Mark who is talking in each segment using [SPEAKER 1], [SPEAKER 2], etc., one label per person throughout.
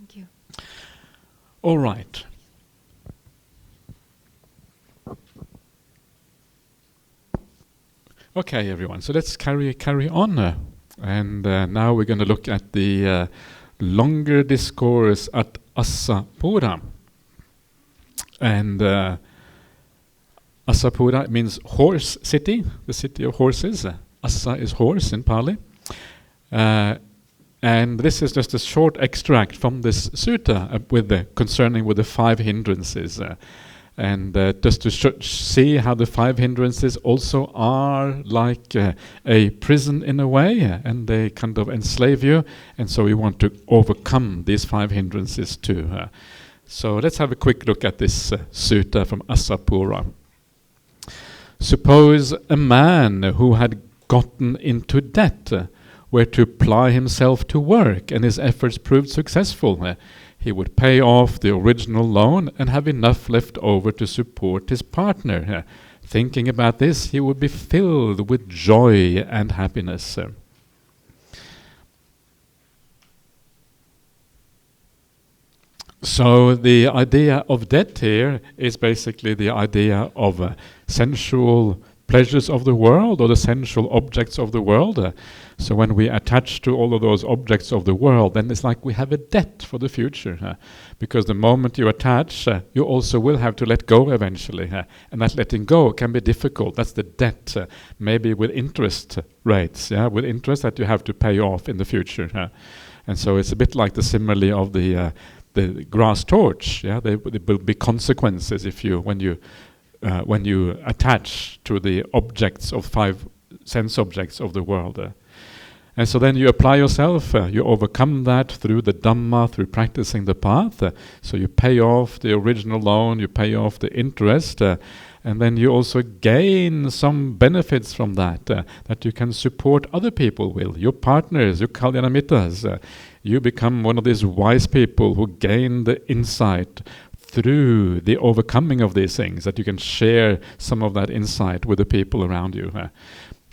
[SPEAKER 1] Thank you.
[SPEAKER 2] All right. Okay, everyone. So let's carry on, and now we're going to look at the longer discourse at Asapura. And Asapura means horse city, the city of horses. Asa is horse in Pali. And this is just a short extract from this sutta concerning with the 5 hindrances. And just to see how the 5 hindrances also are like a prison in a way, and they kind of enslave you, and so we want to overcome these 5 hindrances too. So let's have a quick look at this sutta from Asapura. Suppose a man who had gotten into debt were to apply himself to work, and his efforts proved successful. He would pay off the original loan and have enough left over to support his partner. Thinking about this, he would be filled with joy and happiness. So the idea of debt here is basically the idea of sensual pleasures of the world, or the sensual objects of the world. So when we attach to all of those objects of the world, then it's like we have a debt for the future. Because the moment you attach, you also will have to let go eventually. And that letting go can be difficult. That's the debt, maybe with interest rates, with interest that you have to pay off in the future. And so it's a bit like the simile of the grass torch. There will be consequences when you attach to the objects of 5 sense objects of the world. And so then you apply yourself, you overcome that through the Dhamma, through practicing the path. So you pay off the original loan, you pay off the interest, and then you also gain some benefits from that, that you can support other people with, your partners, your kalyanamitas. You become one of these wise people who gain the insight through the overcoming of these things, that you can share some of that insight with the people around you.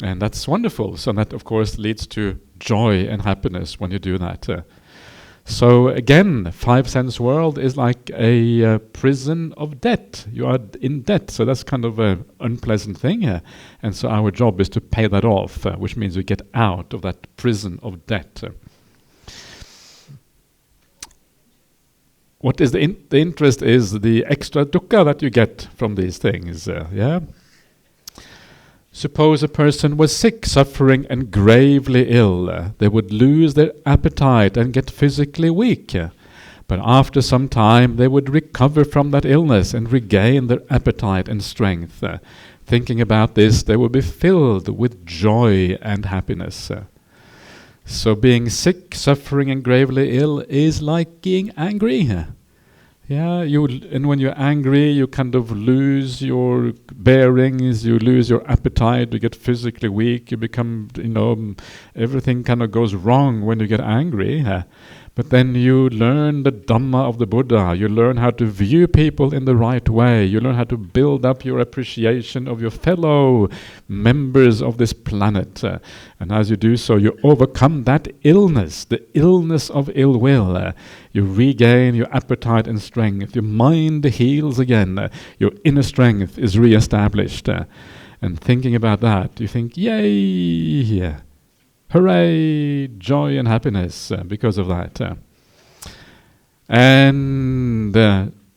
[SPEAKER 2] And that's wonderful. So that, of course, leads to joy and happiness when you do that. So again, 5 sense world is like a prison of debt. You are in debt, so that's kind of an unpleasant thing. And so our job is to pay that off, which means we get out of that prison of debt. What is the interest is the extra dukkha that you get from these things. Suppose a person was sick, suffering, and gravely ill. They would lose their appetite and get physically weak. But after some time, they would recover from that illness and regain their appetite and strength. Thinking about this, they would be filled with joy and happiness. So being sick, suffering, and gravely ill is like being angry. And when you're angry, you kind of lose your bearings, you lose your appetite, you get physically weak, you become, everything kind of goes wrong when you get angry. But then you learn the Dhamma of the Buddha, you learn how to view people in the right way, you learn how to build up your appreciation of your fellow members of this planet. And as you do so, you overcome that illness, the illness of ill will. You regain your appetite and strength, your mind heals again, your inner strength is re-established. And thinking about that, you think, yay! Hooray, joy and happiness because of that.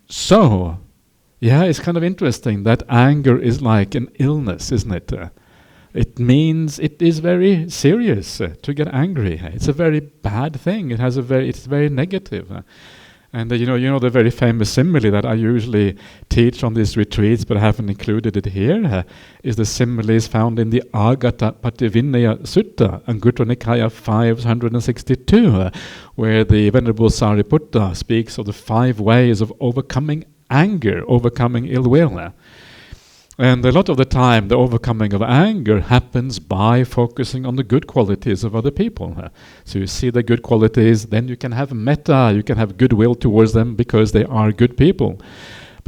[SPEAKER 2] So, it's kind of interesting that anger is like an illness, isn't it? It means it is very serious to get angry. It's a very bad thing. It's very negative. And you know the very famous simile that I usually teach on these retreats, but I haven't included it here, is the similes found in the Agata Pativinaya Sutta, Anguttara Nikaya 562, where the Venerable Sariputta speaks of the 5 ways of overcoming anger, overcoming ill will. And a lot of the time, the overcoming of anger happens by focusing on the good qualities of other people. So you see the good qualities, then you can have metta, you can have goodwill towards them because they are good people.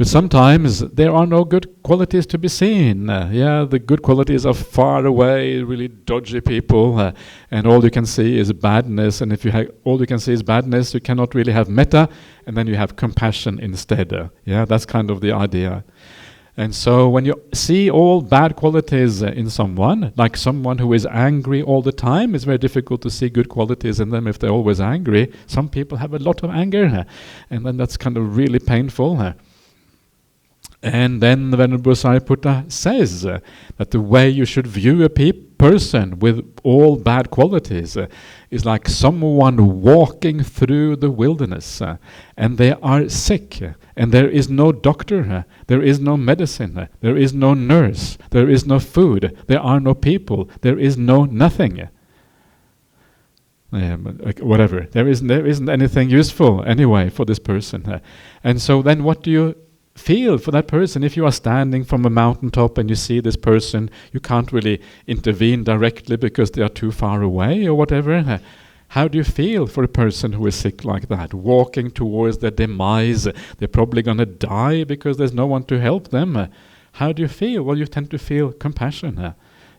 [SPEAKER 2] But sometimes there are no good qualities to be seen. The good qualities are far away, really dodgy people, and all you can see is badness. And if all you can see is badness, you cannot really have metta, and then you have compassion instead. That's kind of the idea. And so when you see all bad qualities in someone, like someone who is angry all the time, it's very difficult to see good qualities in them if they're always angry. Some people have a lot of anger, and then that's kind of really painful. And then the Venerable Sariputta says that the way you should view a person with all bad qualities is like someone walking through the wilderness, and they are sick, and there is no doctor, there is no medicine, there is no nurse, there is no food, there are no people, there is no nothing. Whatever. There isn't anything useful anyway for this person. And so then what do you feel for that person? If you are standing from a mountaintop and you see this person, you can't really intervene directly because they are too far away or whatever. How do you feel for a person who is sick like that, walking towards their demise? They're probably going to die because there's no one to help them. How do you feel? Well, you tend to feel compassion.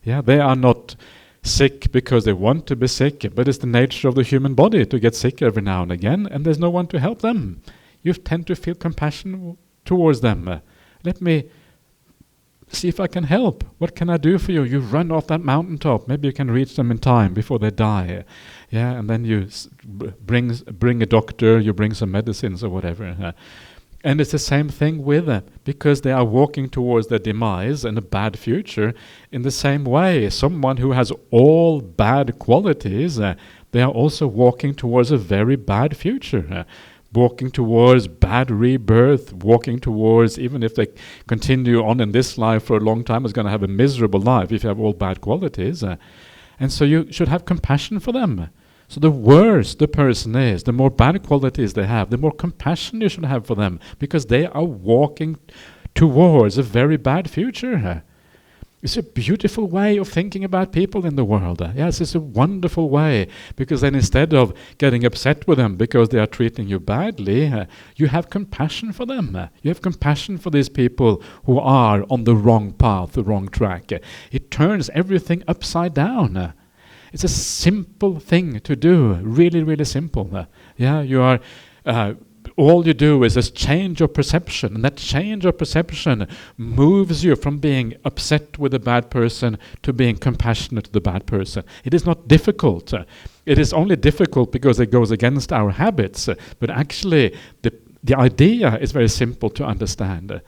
[SPEAKER 2] They are not sick because they want to be sick, but it's the nature of the human body to get sick every now and again, and there's no one to help them. You tend to feel compassion towards them. Let me see if I can help. What can I do for you? You run off that mountaintop. Maybe you can reach them in time before they die. And then you bring a doctor, you bring some medicines or whatever. And it's the same thing with them, because they are walking towards their demise and a bad future. In the same way, someone who has all bad qualities, they are also walking towards a very bad future. Walking towards bad rebirth, walking towards, even if they continue on in this life for a long time, is going to have a miserable life if you have all bad qualities. And so you should have compassion for them. So the worse the person is, the more bad qualities they have, the more compassion you should have for them, because they are walking towards a very bad future. It's a beautiful way of thinking about people in the world. Yes, it's a wonderful way, because then instead of getting upset with them because they are treating you badly, you have compassion for them. You have compassion for these people who are on the wrong path, the wrong track. It turns everything upside down. It's a simple thing to do, really, really simple. You are... all you do is just change your perception, and that change of perception moves you from being upset with a bad person to being compassionate to the bad person. It is not difficult. It is only difficult because it goes against our habits, but actually the idea is very simple to understand.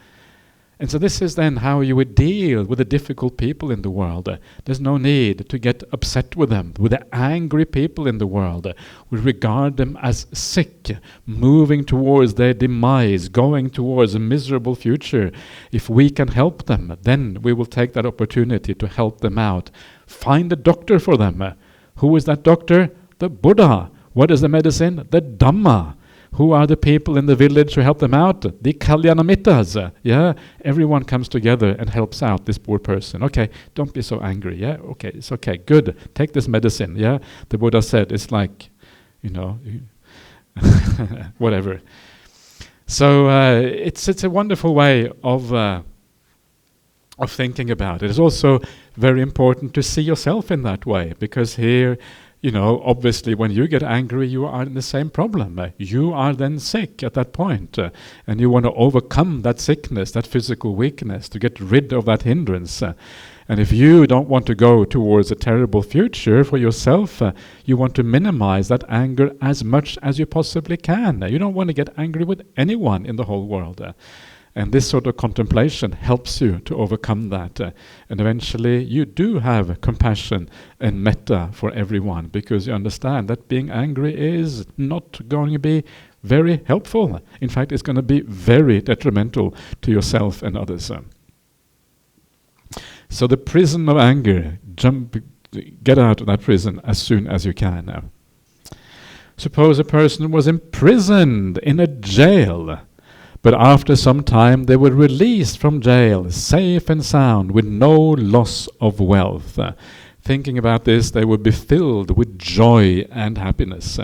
[SPEAKER 2] And so this is then how you would deal with the difficult people in the world. There's no need to get upset with them, with the angry people in the world. We regard them as sick, moving towards their demise, going towards a miserable future. If we can help them, then we will take that opportunity to help them out. Find a doctor for them. Who is that doctor? The Buddha. What is the medicine? The Dhamma. Who are the people in the village who help them out? The Kalyanamitas. Everyone comes together and helps out this poor person. Okay, don't be so angry. Okay, it's okay. Good. Take this medicine. The Buddha said it's like, whatever. So it's a wonderful way of thinking about it. It's also very important to see yourself in that way, because here, obviously when you get angry, you are in the same problem. You are then sick at that point, and you want to overcome that sickness, that physical weakness, to get rid of that hindrance. And if you don't want to go towards a terrible future for yourself, you want to minimize that anger as much as you possibly can. You don't want to get angry with anyone in the whole world. And this sort of contemplation helps you to overcome that. And eventually you do have compassion and metta for everyone, because you understand that being angry is not going to be very helpful. In fact, it's going to be very detrimental to yourself and others. So the prison of anger, get out of that prison as soon as you can. Suppose a person was imprisoned in a jail, but after some time they were released from jail, safe and sound, with no loss of wealth. Thinking about this, they would be filled with joy and happiness.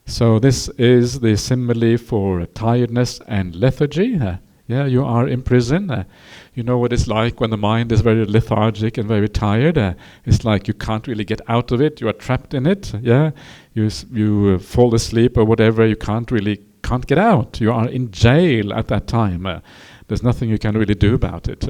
[SPEAKER 2] So this is the simile for tiredness and lethargy. Yeah, you are in prison. You know what it's like when the mind is very lethargic and very tired. It's like you can't really get out of it. You are trapped in it. Yeah, you fall asleep or whatever. You can't get out. You are in jail at that time. There's nothing you can really do about it.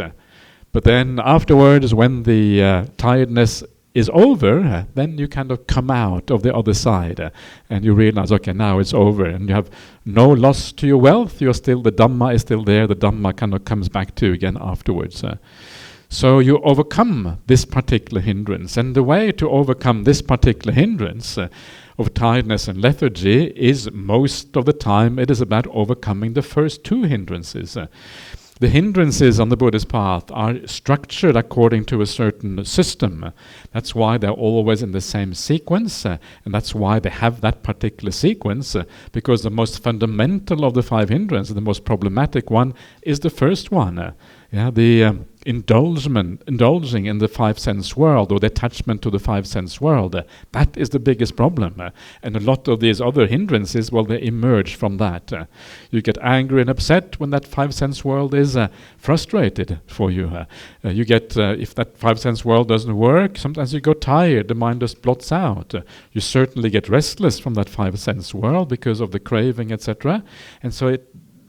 [SPEAKER 2] But then afterwards, when the tiredness is over, then you kind of come out of the other side, and you realize, okay, now it's over, and you have no loss to your wealth. The Dhamma is still there. The Dhamma kind of comes back to you again afterwards. So you overcome this particular hindrance, and the way to overcome this particular hindrance of tiredness and lethargy is most of the time it is about overcoming the first two hindrances. The hindrances on the Buddhist path are structured according to a certain system. That's why they're always in the same sequence, and that's why they have that particular sequence, because the most fundamental of the five hindrances, the most problematic one, is the first one. The indulging in the five sense world, or the attachment to the five sense world, that is the biggest problem. And a lot of these other hindrances, well, they emerge from that. You get angry and upset when that five sense world is frustrated for you. You get, if that five sense world doesn't work, sometimes you go tired, the mind just blots out. You certainly get restless from that five sense world because of the craving, etc. And so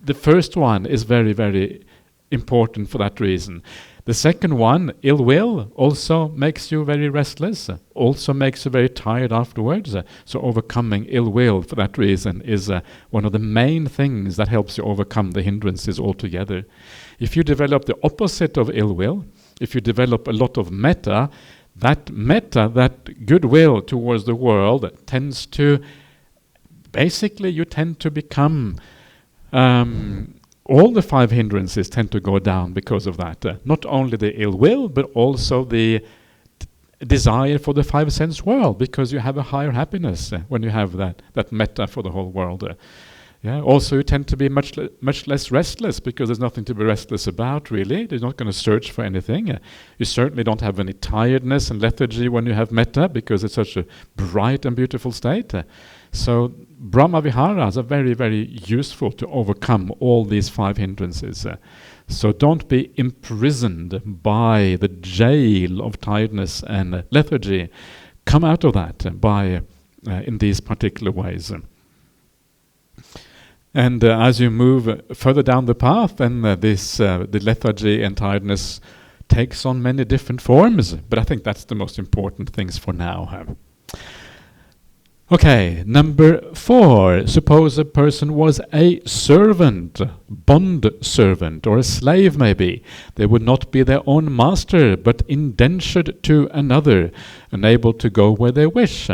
[SPEAKER 2] the first one is very, very important for that reason. The second one, ill will, also makes you very restless, also makes you very tired afterwards. So overcoming ill will for that reason is one of the main things that helps you overcome the hindrances altogether. If you develop the opposite of ill will, if you develop a lot of metta, that goodwill towards the world tends to, basically you tend to become all the five hindrances tend to go down because of that. Not only the ill will, but also the desire for the five sense world, because you have a higher happiness when you have that metta for the whole world. Also, you tend to be much less restless, because there's nothing to be restless about, really. You're not going to search for anything. You certainly don't have any tiredness and lethargy when you have metta, because it's such a bright and beautiful state. So Brahma Viharas are very, very useful to overcome all these five hindrances. So don't be imprisoned by the jail of tiredness and lethargy. Come out of that by in these particular ways. And as you move further down the path, then the lethargy and tiredness takes on many different forms. But I think that's the most important things for now. Okay, number 4. Suppose a person was a servant, bond servant, or a slave maybe. They would not be their own master, but indentured to another, unable to go where they wish.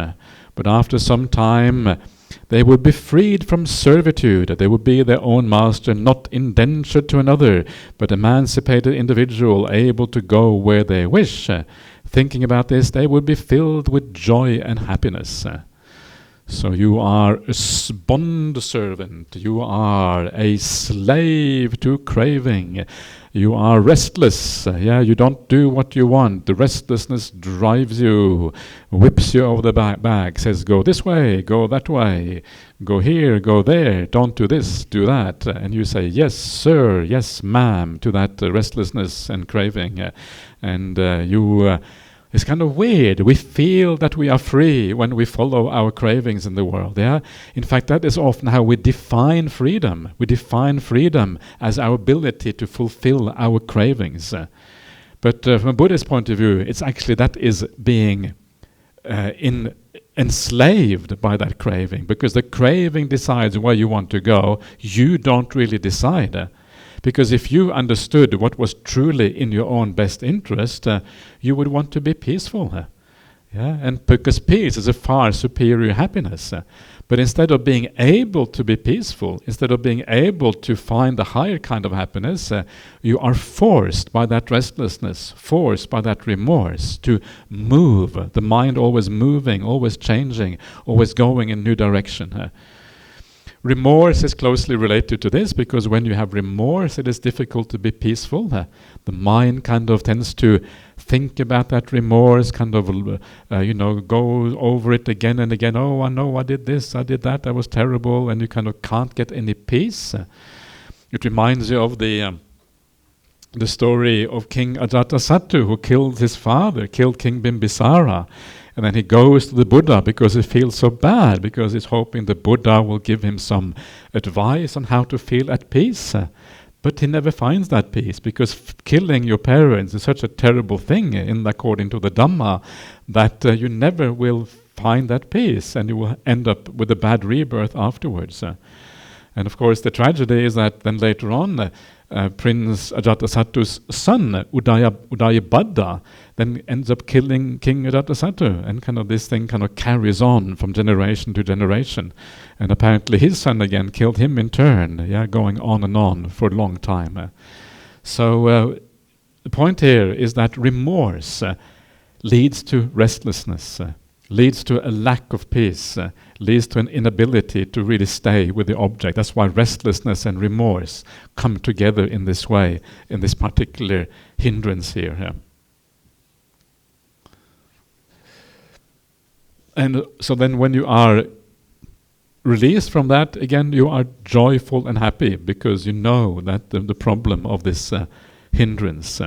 [SPEAKER 2] But after some time, they would be freed from servitude. They would be their own master, not indentured to another, but emancipated individual, able to go where they wish. Thinking about this, they would be filled with joy and happiness. So you are a bond servant, you are a slave to craving, you are restless, you don't do what you want, the restlessness drives you, whips you over the back, says go this way, go that way, go here, go there, don't do this, do that, and you say yes sir, yes ma'am to that restlessness and craving, and it's kind of weird. We feel that we are free when we follow our cravings in the world. In fact, that is often how we define freedom. We define freedom as our ability to fulfill our cravings. But from a Buddhist point of view, it's actually that is being enslaved by that craving, because the craving decides where you want to go. You don't really decide. Because if you understood what was truly in your own best interest, you would want to be peaceful. And because peace is a far superior happiness. But instead of being able to be peaceful, instead of being able to find the higher kind of happiness, you are forced by that restlessness, forced by that remorse to move. The mind always moving, always changing, always going in new direction. Remorse is closely related to this, because when you have remorse, it is difficult to be peaceful. The mind kind of tends to think about that remorse, kind of, go over it again and again. Oh, I know I did this, I did that, that was terrible, and you kind of can't get any peace. It reminds you of the story of King Ajatasattu, who killed his father, killed King Bimbisara. And then he goes to the Buddha because he feels so bad, because he's hoping the Buddha will give him some advice on how to feel at peace. But he never finds that peace, because killing your parents is such a terrible thing, according to the Dhamma, that you never will find that peace, and you will end up with a bad rebirth afterwards. And of course the tragedy is that then later on, Prince Ajatasattu's son, Udayabhadra, then ends up killing King Ajatasattu, and kind of this thing kind of carries on from generation to generation. And apparently his son again killed him in turn, going on and on for a long time. So the point here is that remorse leads to restlessness, leads to a lack of peace, leads to an inability to really stay with the object. That's why restlessness and remorse come together in this way, in this particular hindrance here. And so then when you are released from that, again, you are joyful and happy, because you know that the problem of this hindrance.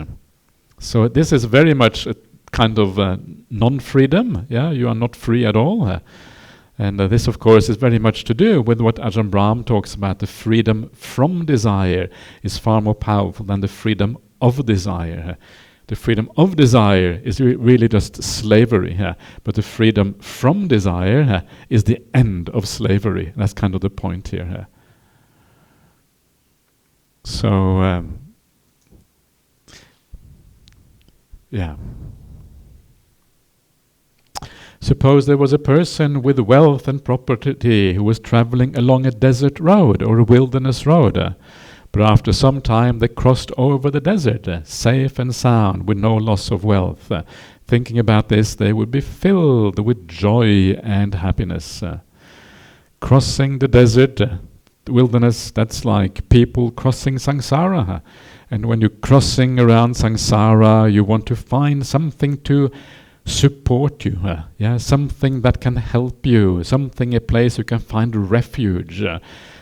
[SPEAKER 2] So this is very much a kind of non-freedom. You are not free at all. And this, of course, is very much to do with what Ajahn Brahm talks about. The freedom from desire is far more powerful than the freedom of desire. The freedom of desire is really just slavery, but the freedom from desire is the end of slavery. That's kind of the point here. So, Suppose there was a person with wealth and property who was traveling along a desert road or a wilderness road. But after some time they crossed over the desert, safe and sound, with no loss of wealth. Thinking about this, they would be filled with joy and happiness. Crossing the desert, the wilderness, that's like people crossing samsara. And when you're crossing around samsara, you want to find something to support you, something that can help you, a place you can find refuge,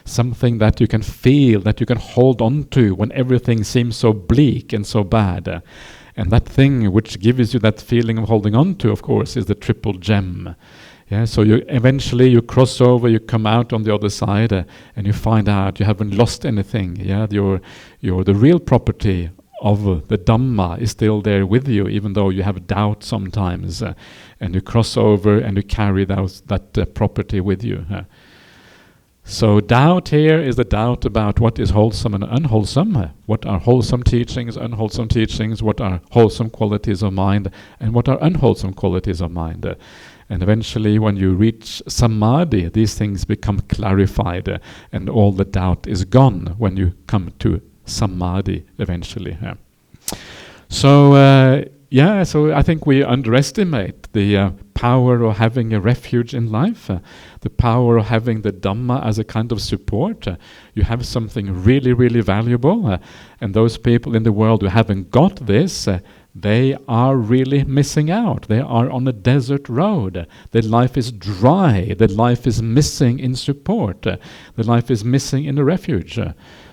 [SPEAKER 2] something that you can feel, that you can hold on to when everything seems so bleak and so bad. And that thing which gives you that feeling of holding on to, of course, is the triple gem. So you eventually cross over, you come out on the other side, and you find out you haven't lost anything. The real property of the Dhamma is still there with you, even though you have doubt sometimes, and you cross over and you carry that property with you. So doubt here is the doubt about what is wholesome and unwholesome, what are wholesome teachings, unwholesome teachings, what are wholesome qualities of mind, and what are unwholesome qualities of mind. And eventually when you reach samadhi, these things become clarified, and all the doubt is gone when you come to samadhi eventually. So I think we underestimate the power of having a refuge in life, the power of having the Dhamma as a kind of support. You have something really, really valuable, and those people in the world who haven't got this, they are really missing out. They are on a desert road. Their life is dry. Their life is missing in support. Their life is missing in a refuge.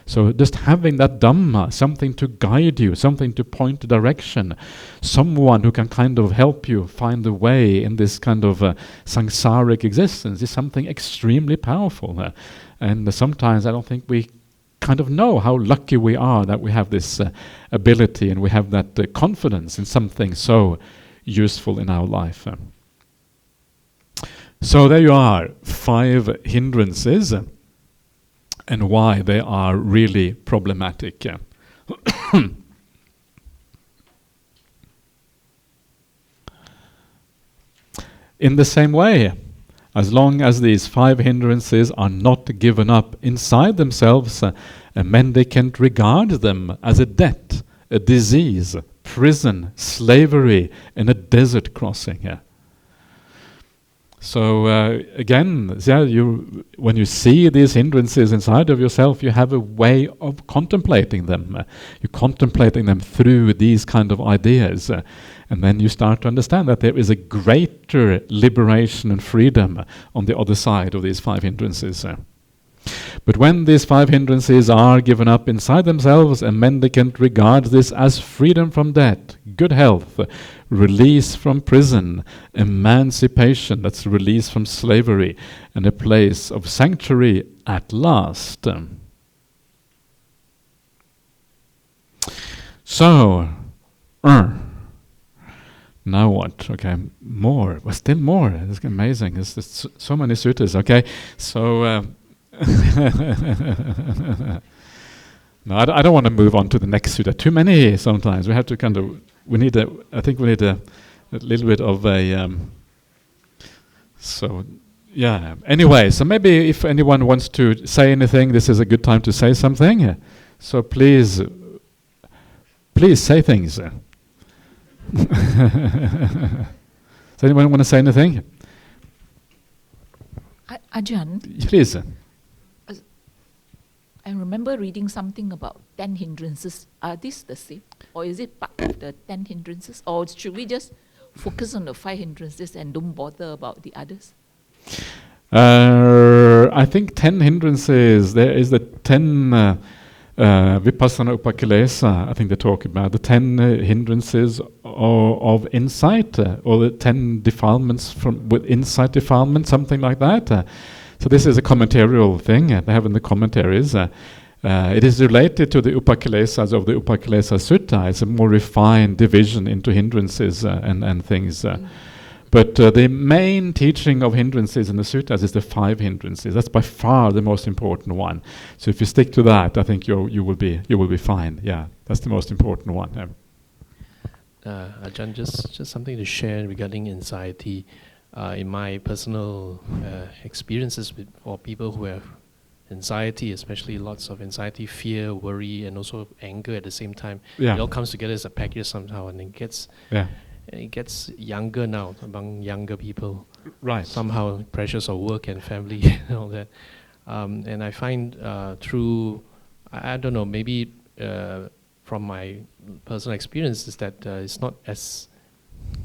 [SPEAKER 2] So just having that Dhamma, something to guide you, something to point the direction, someone who can kind of help you find the way in this kind of samsaric existence, is something extremely powerful. And sometimes I don't think we kind of know how lucky we are that we have this ability, and we have that confidence in something so useful in our life. So there you are, 5 hindrances, and why they are really problematic. In the same way, as long as these 5 hindrances are not given up inside themselves, a mendicant regards them as a debt, a disease, prison, slavery, and a desert crossing. So again, when you see these hindrances inside of yourself, you have a way of contemplating them. You're contemplating them through these kind of ideas. And then you start to understand that there is a greater liberation and freedom on the other side of these 5 hindrances. But when these 5 hindrances are given up inside themselves, a mendicant regards this as freedom from debt, good health, release from prison, emancipation, that's release from slavery, and a place of sanctuary at last. So, now what? Okay, more. Well, still more. It's amazing. There's so many suttas. Okay, so no, I don't want to move on to the next sutta. Too many sometimes. We have to kind of. I think we need a little bit of a. So, yeah. Anyway, so maybe if anyone wants to say anything, this is a good time to say something. So please say things. Does anyone want to say anything?
[SPEAKER 1] Ajahn,
[SPEAKER 2] Please.
[SPEAKER 1] I remember reading something about 10 hindrances. Are these the same? Or is it part of the 10 hindrances? Or should we just focus on the 5 hindrances and don't bother about the others?
[SPEAKER 2] I think 10 hindrances, there is the 10 Vipassana Upakilesa, I think they talk about the 10 hindrances of insight, or the 10 defilements with insight defilement, something like that. So this is a commentarial thing they have in the commentaries. It is related to the Upakilesas of the Upakilesa Sutta. It's a more refined division into hindrances and things. But the main teaching of hindrances in the suttas is the 5 hindrances. That's by far the most important one. So if you stick to that, I think you will be fine. Yeah, that's the most important one.
[SPEAKER 3] Ajahn, just something to share regarding anxiety. In my personal experiences for people who have anxiety, especially lots of anxiety, fear, worry, and also anger at the same time, it all comes together as a package somehow, and it gets younger now among younger people.
[SPEAKER 2] Right.
[SPEAKER 3] Somehow pressures of work and family and all that. And I find through, I don't know, maybe from my personal experience is that it's not as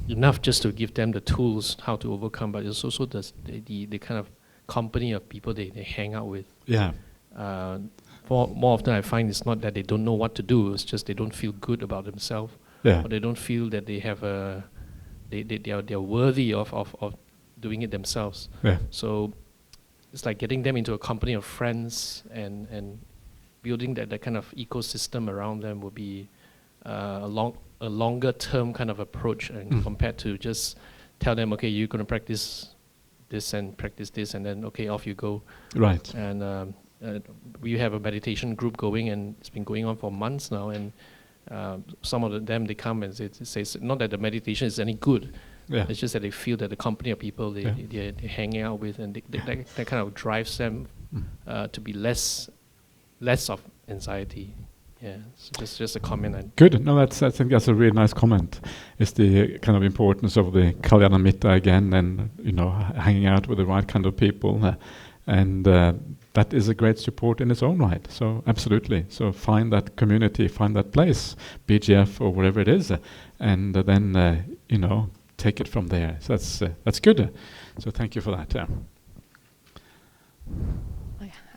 [SPEAKER 3] enough just to give them the tools how to overcome, but it's also the kind of company of people they hang out with.
[SPEAKER 2] Yeah.
[SPEAKER 3] More often I find it's not that they don't know what to do, it's just they don't feel good about themselves.
[SPEAKER 2] Yeah.
[SPEAKER 3] Or they don't feel that they have they're worthy of doing it themselves.
[SPEAKER 2] Yeah.
[SPEAKER 3] So it's like getting them into a company of friends and building that kind of ecosystem around them would be a longer term kind of approach, and compared to just tell them, okay, you're going to practice this and practice this, and then okay, off you go.
[SPEAKER 2] Right.
[SPEAKER 3] And we have a meditation group going, and it's been going on for months now, and some of them, they come and say not that the meditation is any good, it's just that they feel that the company of people they're hanging out with, and that kind of drives them to be less of anxiety. Yeah, so just a comment.
[SPEAKER 2] Good. No, I think that's a really nice comment. It's the kind of importance of the Kalyana Mitta again, and hanging out with the right kind of people, and that is a great support in its own right. So absolutely. So find that community, find that place, BGF or whatever it is, and then take it from there. So that's good. So thank you for that.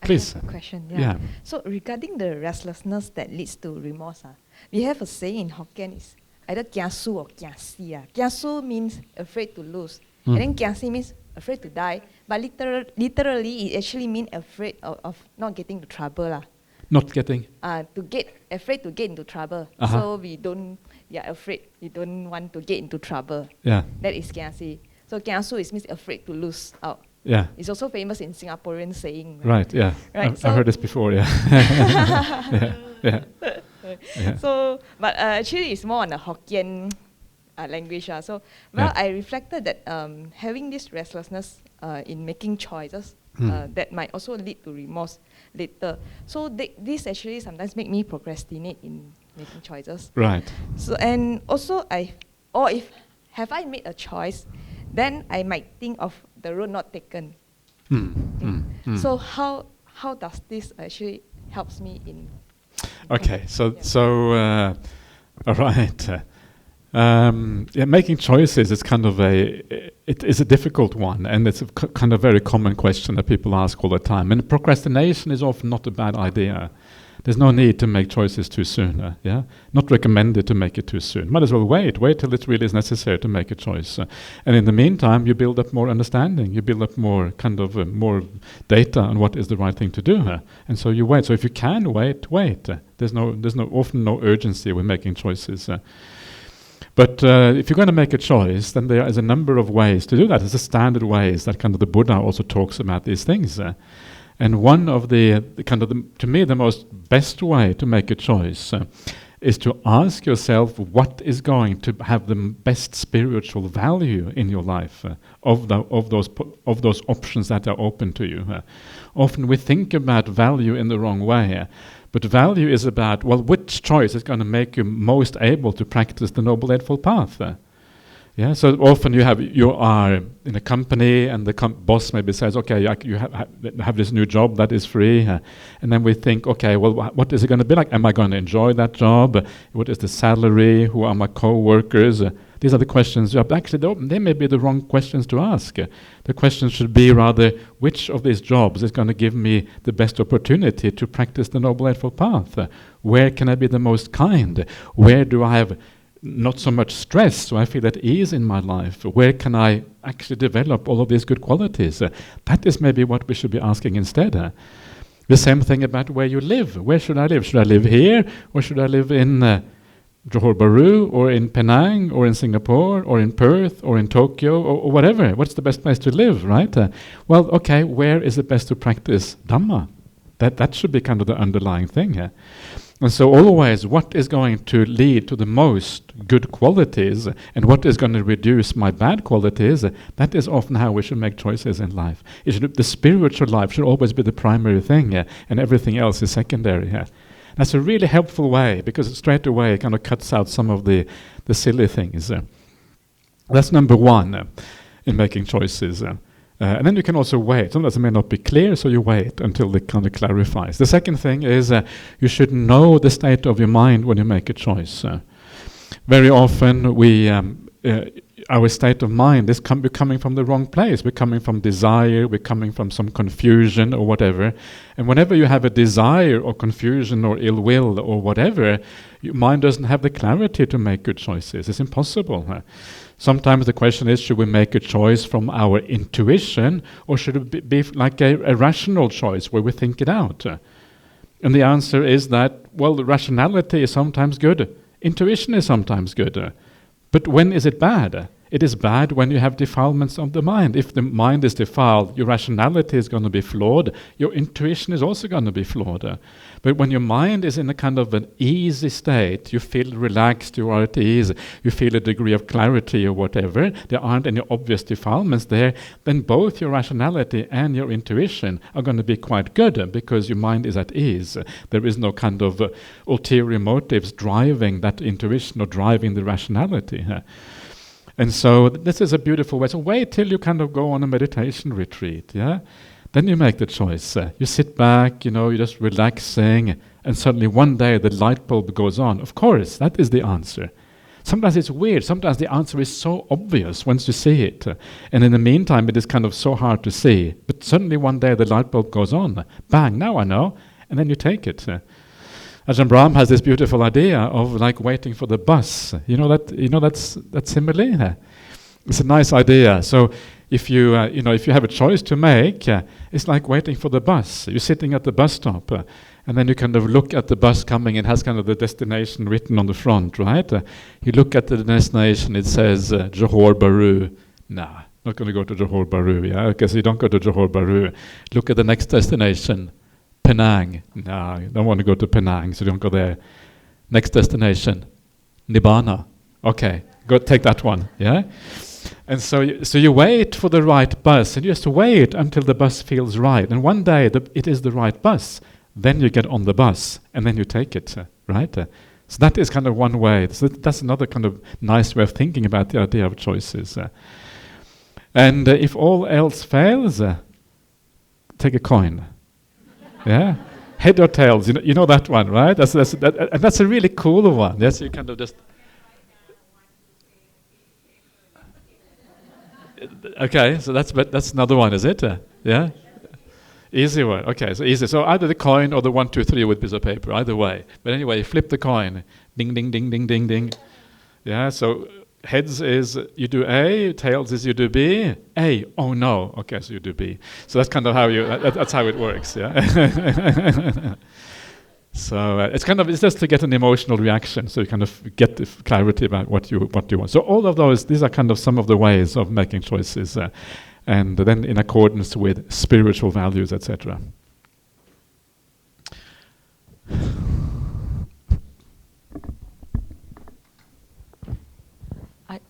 [SPEAKER 2] Please.
[SPEAKER 4] I have a question. Yeah. So regarding the restlessness that leads to remorse, we have a saying in Hokkien is either kiasu or kiasi. Kiasu means afraid to lose, and then kiasi means afraid to die. But literally, it actually means afraid of not getting into trouble.
[SPEAKER 2] Not getting?
[SPEAKER 4] Afraid to get into trouble. So we don't, afraid. We don't want to get into trouble.
[SPEAKER 2] Yeah.
[SPEAKER 4] That is kiasi. So kiasu means afraid to lose out.
[SPEAKER 2] Yeah.
[SPEAKER 4] It's also famous in Singaporean saying.
[SPEAKER 2] Right, yeah.
[SPEAKER 4] Right,
[SPEAKER 2] I've heard this before, yeah. Yeah.
[SPEAKER 4] So, but actually it's more on the Hokkien language. So, I reflected that having this restlessness in making choices, that might also lead to remorse later. So this actually sometimes make me procrastinate in making choices.
[SPEAKER 2] Right.
[SPEAKER 4] So, and also if I made a choice, then I might think of the road not taken. So how does this actually helps me in?
[SPEAKER 2] Okay, so all right. Making choices is kind of it is a difficult one, and it's a kind of very common question that people ask all the time. And procrastination is often not a bad idea. There's no need to make choices too soon. Not recommended to make it too soon. Might as well wait till it really is necessary to make a choice. And in the meantime, you build up more understanding. You build up more more data on what is the right thing to do. And so you wait. So if you can wait. There's often no urgency with making choices. But if you're going to make a choice, then there is a number of ways to do that. There's a standard ways that kind of the Buddha also talks about these things. And one of to me, the most best way to make a choice is to ask yourself what is going to have the best spiritual value in your life of those options that are open to you. Often we think about value in the wrong way. But value is about, which choice is going to make you most able to practice the Noble Eightfold Path? So often you are in a company and the boss maybe says, okay, you have this new job that is free. And then we think, okay, what is it going to be like? Am I going to enjoy that job? What is the salary? Who are my co-workers? These are the questions. Actually, they may be the wrong questions to ask. The questions should be rather, which of these jobs is going to give me the best opportunity to practice the Noble Eightfold Path? Where can I be the most kind? Where do I have not so much stress, so I feel at ease in my life? Where can I actually develop all of these good qualities? That is maybe what we should be asking instead. The same thing about where you live. Where should I live? Should I live here, or should I live in Johor Bahru, or in Penang, or in Singapore, or in Perth, or in Tokyo, or whatever? What's the best place to live, right? Where is it best to practice Dhamma? That should be kind of the underlying thing. And so always, what is going to lead to the most good qualities and what is going to reduce my bad qualities, that is often how we should make choices in life. The spiritual life should always be the primary thing, and everything else is secondary. That's a really helpful way, because straight away it kind of cuts out some of the silly things. That's number one in making choices. And then you can also wait. Sometimes it may not be clear, so you wait until it kind of clarifies. The second thing is you should know the state of your mind when you make a choice. Very often our state of mind is coming from the wrong place. We're coming from desire, we're coming from some confusion or whatever. And whenever you have a desire or confusion or ill will or whatever, your mind doesn't have the clarity to make good choices. It's impossible. Sometimes the question is, should we make a choice from our intuition, or should it be like a rational choice where we think it out? And the answer is that, the rationality is sometimes good. Intuition is sometimes good. But when is it bad? It is bad when you have defilements of the mind. If the mind is defiled, your rationality is going to be flawed. Your intuition is also going to be flawed. But when your mind is in a kind of an easy state, you feel relaxed, you are at ease, you feel a degree of clarity or whatever, there aren't any obvious defilements there, then both your rationality and your intuition are going to be quite good, because your mind is at ease. There is no kind of ulterior motives driving that intuition or driving the rationality. And so this is a beautiful way. So wait till you kind of go on a meditation retreat, Then you make the choice. You sit back, you're just relaxing, and suddenly one day the light bulb goes on. Of course, that is the answer. Sometimes it's weird. Sometimes the answer is so obvious once you see it. And in the meantime, it is kind of so hard to see. But suddenly one day the light bulb goes on. Bang, now I know. And then you take it. Ajahn Brahm has this beautiful idea of like waiting for the bus. That's simile. It's a nice idea. So if you have a choice to make, it's like waiting for the bus. You're sitting at the bus stop, and then you kind of look at the bus coming. It has kind of the destination written on the front, right? You look at the destination. It says Johor Bahru. Nah, not going to go to Johor Bahru. Okay, so you don't go to Johor Bahru. Look at the next destination. Penang. No, you don't want to go to Penang, so don't go there. Next destination, Nibbana. Okay, go take that one, And so you wait for the right bus, and you just wait until the bus feels right. And one day it is the right bus. Then you get on the bus, and then you take it, right? So that is kind of one way. So that's another kind of nice way of thinking about the idea of choices. And if all else fails, take a coin. Head or tails, you know that one, right? That's a really cool one. Yes, you kind of just Okay, so that's another one, is it? Yeah? Easy one. Okay, so easy. So either the coin or the 1, 2, 3 with piece of paper, either way. But anyway, flip the coin. Ding, ding, ding, ding, ding, ding. Yeah, so heads is you do A, tails is you do B. A, oh no. Okay, so you do B. So that's kind of how that's how it works, yeah? So it's just to get an emotional reaction, so you kind of get the clarity about what you want. So all of these are kind of some of the ways of making choices. And then in accordance with spiritual values, etc.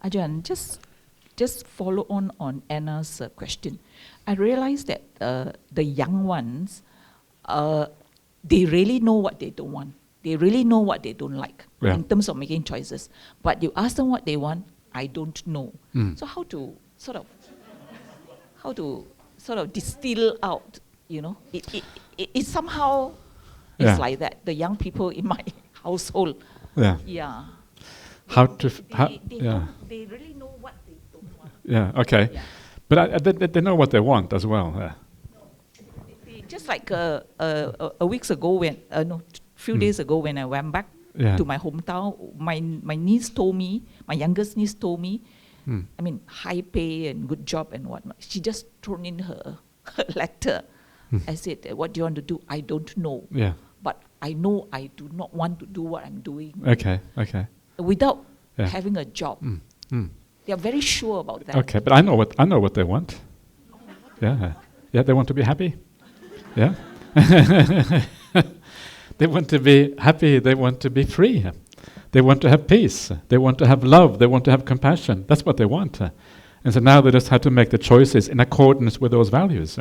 [SPEAKER 1] Ajahn, just follow on Anna's question. I realized that the young ones, they really know what they don't want. They really know what they don't like in terms of making choices. But you ask them what they want, I don't know. So how to sort of distill out, it somehow is like that. The young people in my household,
[SPEAKER 2] they
[SPEAKER 1] really know what they don't want.
[SPEAKER 2] Yeah, okay. Yeah. But they know what they want as well.
[SPEAKER 1] No, just like weeks ago few days ago when I went back to my hometown, my niece told me, my youngest niece told me, I mean, high pay and good job and whatnot. She just thrown in her letter. I said, what do you want to do? I don't know.
[SPEAKER 2] Yeah.
[SPEAKER 1] But I know I do not want to do what I'm doing.
[SPEAKER 2] Okay.
[SPEAKER 1] Without having a job. They are very sure about that.
[SPEAKER 2] Okay, but I know what they want. Yeah. They want to be happy. Yeah. They want to be happy. They want to be free. They want to have peace. They want to have love. They want to have compassion. That's what they want. And so now they just have to make the choices in accordance with those values.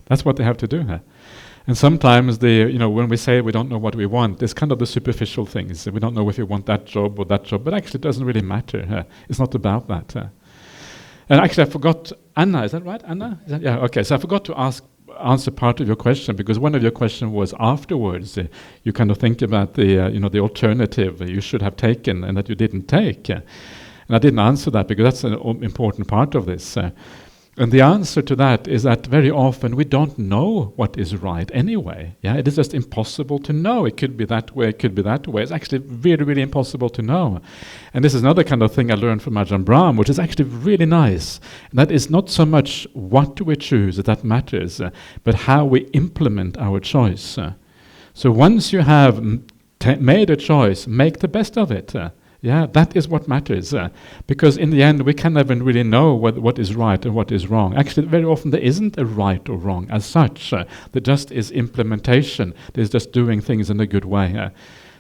[SPEAKER 2] That's what they have to do. And sometimes when we say we don't know what we want, it's kind of the superficial things. We don't know if we want that job or that job, but actually it doesn't really matter. It's not about that. And actually I forgot, Anna, is that right? Anna? Yeah, okay. So I forgot to answer part of your question, because one of your questions was afterwards. You kind of think about the alternative you should have taken and that you didn't take. And I didn't answer that because that's an important part of this. And the answer to that is that very often we don't know what is right anyway. Yeah, it is just impossible to know. It could be that way, it could be that way. It's actually really, really impossible to know. And this is another kind of thing I learned from Ajahn Brahm, which is actually really nice. And that is not so much what we choose that matters, but how we implement our choice. So once you have made a choice, make the best of it. Yeah, that is what matters, because in the end we can never really know what is right and what is wrong. Actually, very often there isn't a right or wrong as such. There just is implementation. There's just doing things in a good way.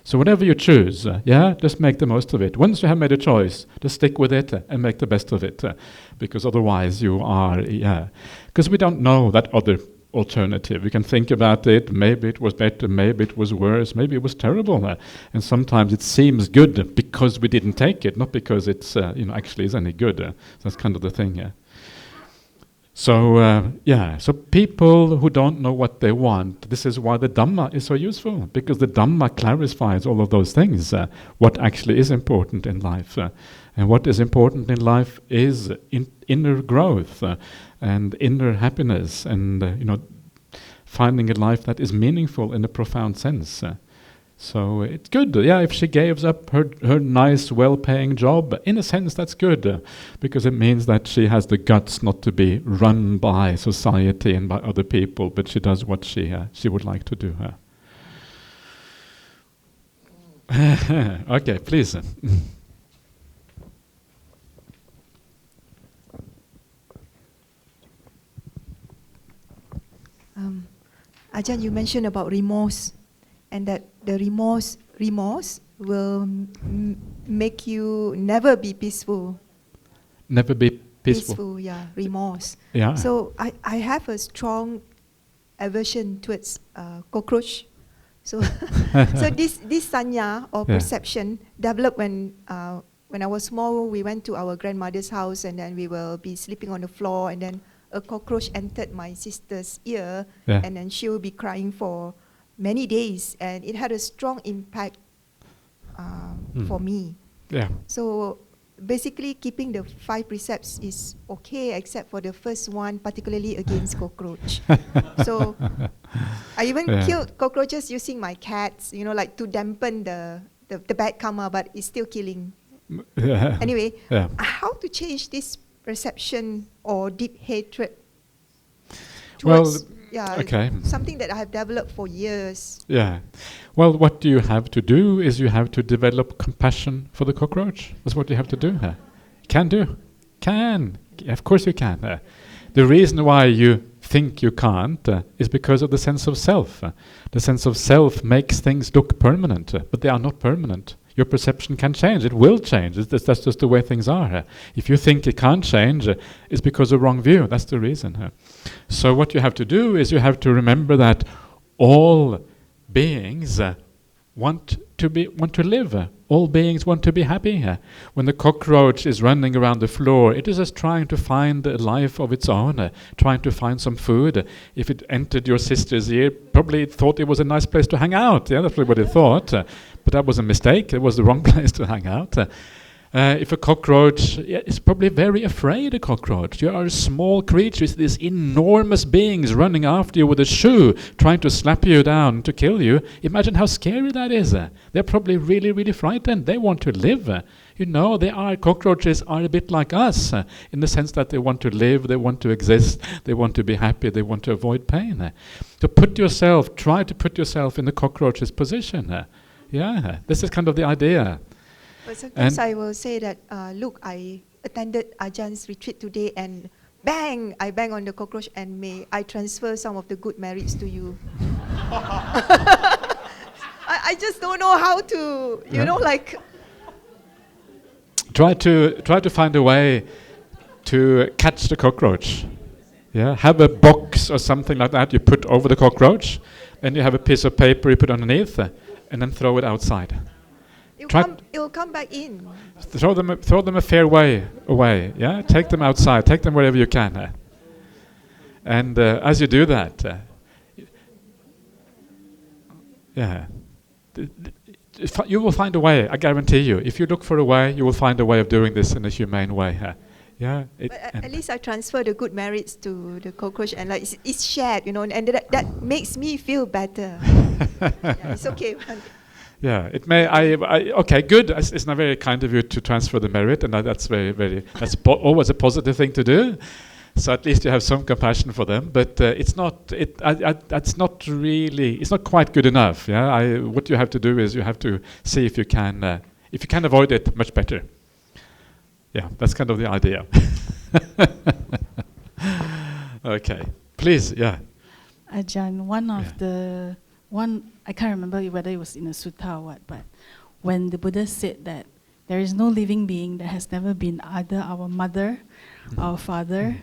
[SPEAKER 2] So whatever you choose, just make the most of it. Once you have made a choice, just stick with it and make the best of it, because otherwise you are, because we don't know that other alternative. We can think about it, maybe it was better, maybe it was worse, maybe it was terrible. And sometimes it seems good because we didn't take it, not because it's actually is any good. That's kind of the thing. So people who don't know what they want, this is why the Dhamma is so useful, because the Dhamma clarifies all of those things, what actually is important in life. And what is important in life is inner growth and inner happiness, and finding a life that is meaningful in a profound sense. So it's good, if she gives up her nice, well-paying job, in a sense that's good, because it means that she has the guts not to be run by society and by other people, but she does what she would like to do. Okay, please.
[SPEAKER 5] Ajahn, you mentioned about remorse, and that the remorse will make you never be peaceful.
[SPEAKER 2] Never be peaceful.
[SPEAKER 5] Remorse.
[SPEAKER 2] Yeah.
[SPEAKER 5] So I have a strong aversion towards cockroach. So so this sanya or perception developed when I was small. We went to our grandmother's house, and then we will be sleeping on the floor, and then a cockroach entered my sister's ear, and then she will be crying for many days, and it had a strong impact for me.
[SPEAKER 2] Yeah.
[SPEAKER 5] So basically keeping the 5 precepts is okay, except for the first one, particularly against cockroach. So I even killed cockroaches using my cats, like to dampen the bad karma, but it's still killing. Anyway, how to change this perception or deep hatred towards something that I have developed for years?
[SPEAKER 2] Yeah. Well, what you have to do is you have to develop compassion for the cockroach. That's what you have to do. Can do. Can. Of course you can. The reason why you think you can't is because of the sense of self. The sense of self makes things look permanent, but they are not permanent. Your perception can change. It will change. That's just the way things are. If you think it can't change, it's because of wrong view. That's the reason. So what you have to do is you have to remember that all beings want to live. All beings want to be happy. When the cockroach is running around the floor, it is just trying to find a life of its own, trying to find some food. If it entered your sister's ear, probably it thought it was a nice place to hang out. Yeah, that's what it thought. But that was a mistake. It was the wrong place to hang out. If a cockroach is probably very afraid, a cockroach. You are a small creature, these enormous beings running after you with a shoe, trying to slap you down to kill you. Imagine how scary that is. They're probably really, really frightened. They want to live. Cockroaches are a bit like us, in the sense that they want to live, they want to exist, they want to be happy, they want to avoid pain. So try to put yourself in the cockroach's position. This is kind of the idea.
[SPEAKER 5] But sometimes I will say that, look, I attended Ajahns retreat today and bang, I bang on the cockroach and may I transfer some of the good merits to you. I just don't know how to,
[SPEAKER 2] Try to find a way to catch the cockroach. Yeah, have a box or something like that you put over the cockroach, then you have a piece of paper you put underneath, and then throw it outside.
[SPEAKER 5] It'll come back in.
[SPEAKER 2] Throw them a fair way away. Yeah, take them outside. Take them wherever you can. And as you do that, you will find a way. I guarantee you. If you look for a way, you will find a way of doing this in a humane way.
[SPEAKER 5] At least I transfer the good merits to the cockroach, and it's shared, and that makes me feel better. It's okay.
[SPEAKER 2] Yeah, it may. Okay, good. It's not very kind of you to transfer the merit, and that's always a positive thing to do. So at least you have some compassion for them, but it's not quite good enough. Yeah, what you have to do is you have to see if you can avoid it much better. Yeah, that's kind of the idea. Okay, please. Yeah.
[SPEAKER 6] Ajahn, I can't remember whether it was in a sutta or what, but when the Buddha said that there is no living being that has never been either our mother, our father,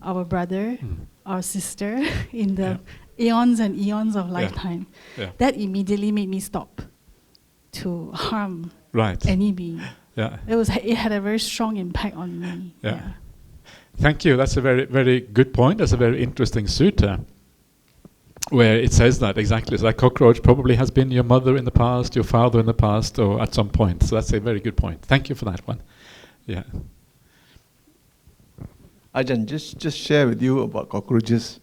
[SPEAKER 6] our brother, our sister in the eons and eons of lifetime, that immediately made me stop to harm any being. Yeah. It had a very strong impact on me.
[SPEAKER 2] Yeah. Thank you. That's a very, very good point. That's a very interesting sutta, where it says that exactly. So that cockroach probably has been your mother in the past, your father in the past, or at some point. So that's a very good point. Thank you for that one. Yeah.
[SPEAKER 7] Ajahn, just share with you about cockroaches.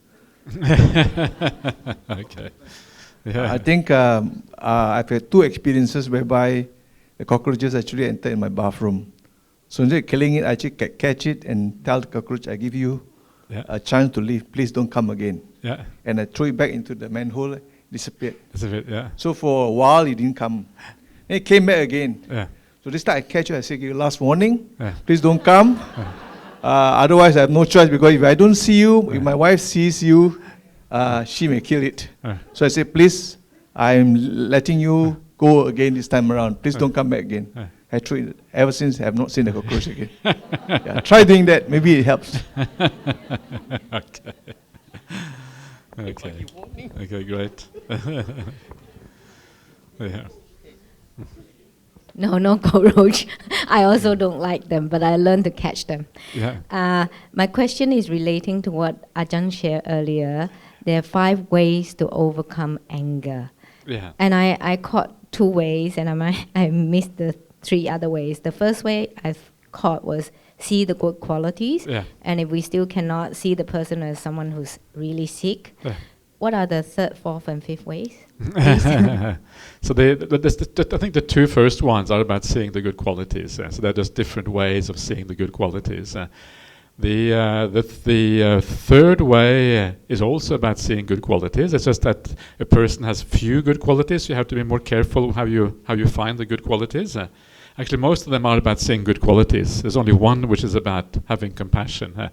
[SPEAKER 2] Okay. Yeah.
[SPEAKER 7] I think I've had 2 experiences whereby the cockroaches actually enter in my bathroom. So instead of killing it, I actually catch it and tell the cockroach, I give you a chance to leave. Please don't come again.
[SPEAKER 2] Yeah.
[SPEAKER 7] And I throw it back into the manhole, disappeared.
[SPEAKER 2] Yeah.
[SPEAKER 7] So for a while, it didn't come. Then it came back again.
[SPEAKER 2] Yeah.
[SPEAKER 7] So this time I catch it, I say, give you last warning. Please don't come. Otherwise, I have no choice, because if I don't see you, if my wife sees you, she may kill it. So I say, please, I'm letting you go again this time around. Please don't come back again. I threw it. Ever since, I have not seen the cockroach again. Try doing that. Maybe it helps.
[SPEAKER 2] Okay. Okay, great. Yeah.
[SPEAKER 8] No cockroach. I also don't like them, but I learned to catch them.
[SPEAKER 2] Yeah.
[SPEAKER 8] My question is relating to what Ajahn shared earlier. There are 5 ways to overcome anger.
[SPEAKER 2] Yeah.
[SPEAKER 8] And I caught 2 ways, and I missed the 3 other ways. The first way I've caught was see the good qualities.
[SPEAKER 2] Yeah.
[SPEAKER 8] And if we still cannot see the person as someone who's really sick, what are the third, fourth, and fifth ways?
[SPEAKER 2] So I think the two first ones are about seeing the good qualities. So they're just different ways of seeing the good qualities. The third way is also about seeing good qualities. It's just that a person has few good qualities. You have to be more careful how you find the good qualities. Actually, most of them are about seeing good qualities. There's only one which is about having compassion.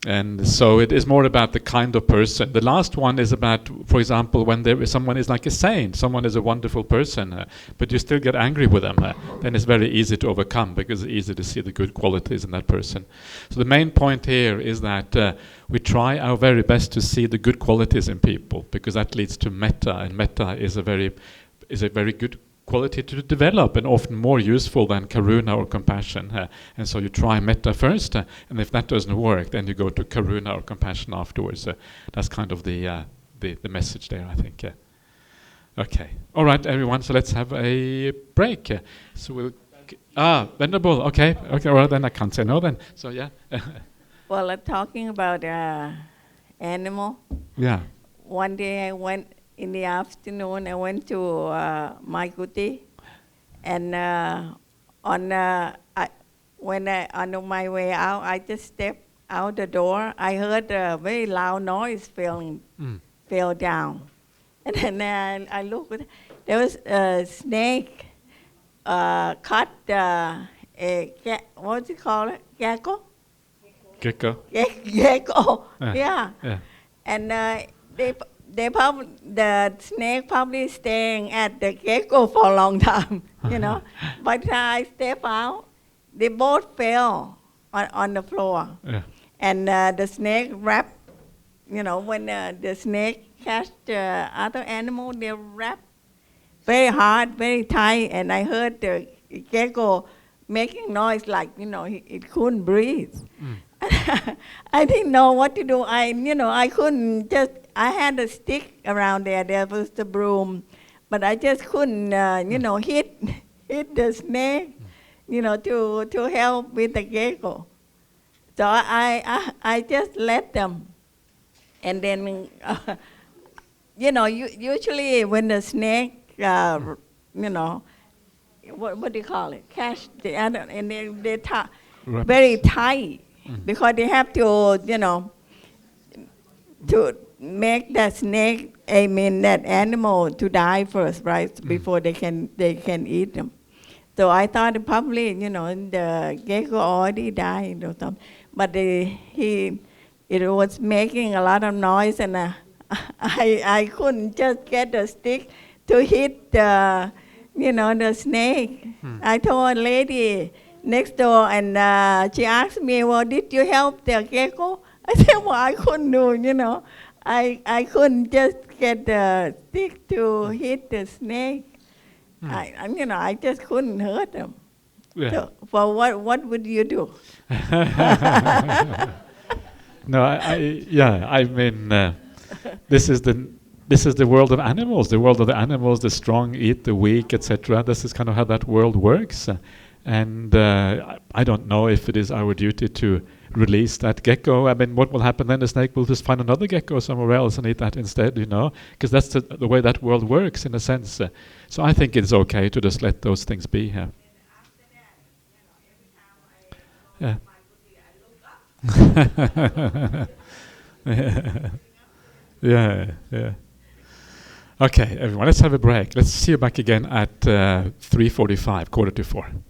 [SPEAKER 2] And so it is more about the kind of person. The last one is about, for example, when someone is like a saint, someone is a wonderful person, but you still get angry with them, then it's very easy to overcome because it's easy to see the good qualities in that person. So the main point here is that we try our very best to see the good qualities in people, because that leads to metta, and metta is a very good quality to develop, and often more useful than karuna or compassion. And so you try metta first, and if that doesn't work, then you go to karuna or compassion afterwards. That's kind of the message there, I think. Okay. All right, everyone. So let's have a break. So we'll. Venerable. Okay. Okay. Well, then I can't say no. Then. So yeah.
[SPEAKER 9] Well, talking about animal.
[SPEAKER 2] Yeah.
[SPEAKER 9] One day I went. In the afternoon, I went to my kuti, and on my way out, I just stepped out the door. I heard a very loud noise fell down, and then I looked. There was a snake cut what's it called? Gecko.
[SPEAKER 2] Gecko.
[SPEAKER 9] Gecko. Yeah. And the snake probably staying at the gecko for a long time, you know. But I step out, they both fell on the floor.
[SPEAKER 2] Yeah.
[SPEAKER 9] And the snake wrapped, you know, when the snake catch the other animal, they wrap very hard, very tight. And I heard the gecko making noise like, you know, it couldn't breathe. I didn't know what to do. I couldn't just. I had a stick around there. There was the broom, but I just couldn't, hit the snake, to help with the gecko. So I just let them, and then, usually when the snake, what do you call it? Catch the other, and they very tight. Because they have to, to make that snake, that animal to die first, right? Before they can eat them. So I thought probably, the gecko already died or something. But it was making a lot of noise, and I couldn't just get the stick to hit the snake. I told a lady next door, and she asked me, well, did you help the gecko? I said, well, I couldn't do, I couldn't just get the stick to hit the snake. I just couldn't hurt them.
[SPEAKER 2] Yeah.
[SPEAKER 9] So, well, what would you do?
[SPEAKER 2] No, I mean, this is the world of animals. The world of the animals, the strong eat the weak, etc. This is kind of how that world works. And I don't know if it is our duty to release that gecko. I mean, what will happen then? The snake will just find another gecko somewhere else and eat that instead, because that's the way that world works in a sense. So I think it's okay to just let those things be here. Yeah. Yeah. Okay, everyone, let's have a break. Let's see you back again at 3:45, 3:45.